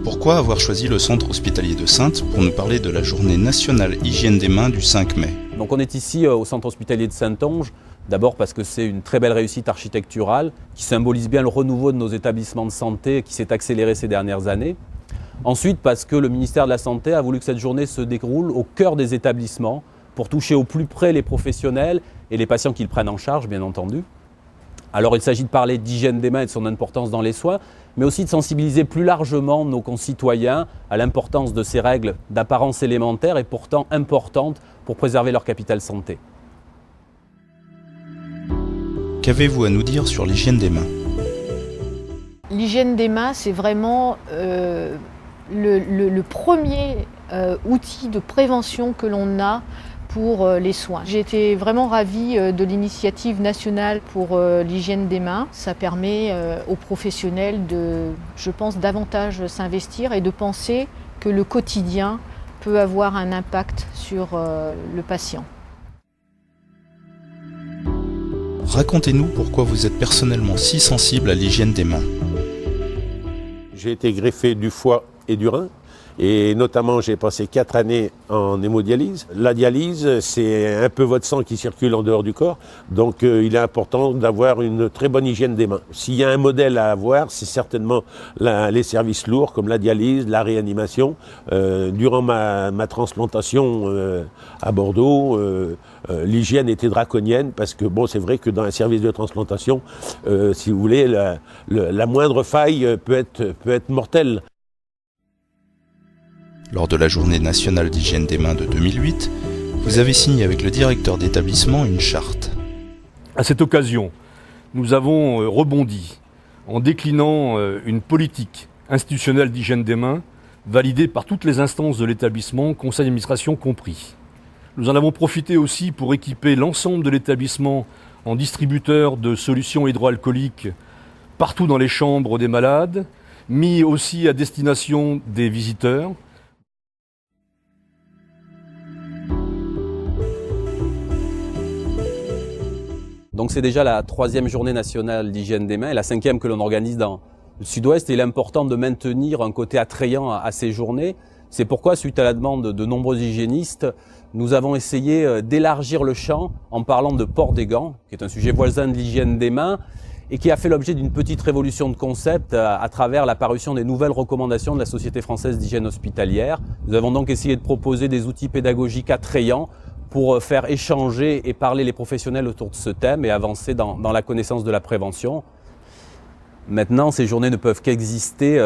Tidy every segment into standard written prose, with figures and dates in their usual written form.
Pourquoi avoir choisi le centre hospitalier de Saintes pour nous parler de la journée nationale hygiène des mains du 5 mai? Donc on est ici au centre hospitalier de Saintonge, d'abord parce que c'est une très belle réussite architecturale qui symbolise bien le renouveau de nos établissements de santé qui s'est accéléré ces dernières années. Ensuite parce que le ministère de la Santé a voulu que cette journée se déroule au cœur des établissements pour toucher au plus près les professionnels et les patients qui le prennent en charge, bien entendu. Alors il s'agit de parler d'hygiène des mains et de son importance dans les soins, mais aussi de sensibiliser plus largement nos concitoyens à l'importance de ces règles d'apparence élémentaire et pourtant importantes pour préserver leur capital santé. Qu'avez-vous à nous dire sur l'hygiène des mains? L'hygiène des mains, c'est vraiment le premier outil de prévention que l'on a pour les soins. J'ai été vraiment ravie de l'initiative nationale pour l'hygiène des mains. Ça permet aux professionnels de, je pense, davantage s'investir et de penser que le quotidien peut avoir un impact sur le patient. Racontez-nous pourquoi vous êtes personnellement si sensible à l'hygiène des mains. J'ai été greffé du foie et du rein. Et notamment, j'ai passé 4 années en hémodialyse. La dialyse, c'est un peu votre sang qui circule en dehors du corps. Donc, il est important d'avoir une très bonne hygiène des mains. S'il y a un modèle à avoir, c'est certainement les services lourds comme la dialyse, la réanimation. Durant ma transplantation à Bordeaux, l'hygiène était draconienne parce que, bon, c'est vrai que dans un service de transplantation, si vous voulez, la moindre faille peut être mortelle. Lors de la journée nationale d'hygiène des mains de 2008, vous avez signé avec le directeur d'établissement une charte. À cette occasion, nous avons rebondi en déclinant une politique institutionnelle d'hygiène des mains validée par toutes les instances de l'établissement, conseil d'administration compris. Nous en avons profité aussi pour équiper l'ensemble de l'établissement en distributeur de solutions hydroalcooliques partout dans les chambres des malades, mis aussi à destination des visiteurs. Donc c'est déjà la 3e journée nationale d'hygiène des mains et la 5e que l'on organise dans le sud-ouest. Et il est important de maintenir un côté attrayant à ces journées. C'est pourquoi, suite à la demande de nombreux hygiénistes, nous avons essayé d'élargir le champ en parlant de port des gants, qui est un sujet voisin de l'hygiène des mains et qui a fait l'objet d'une petite révolution de concept à travers la parution des nouvelles recommandations de la Société française d'hygiène hospitalière. Nous avons donc essayé de proposer des outils pédagogiques attrayants pour faire échanger et parler les professionnels autour de ce thème et avancer dans la connaissance de la prévention. Maintenant, ces journées ne peuvent qu'exister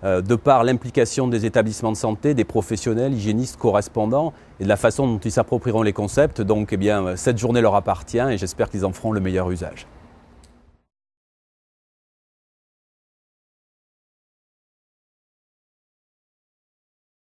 de par l'implication des établissements de santé, des professionnels, hygiénistes, correspondants et de la façon dont ils s'approprieront les concepts. Donc, cette journée leur appartient et j'espère qu'ils en feront le meilleur usage.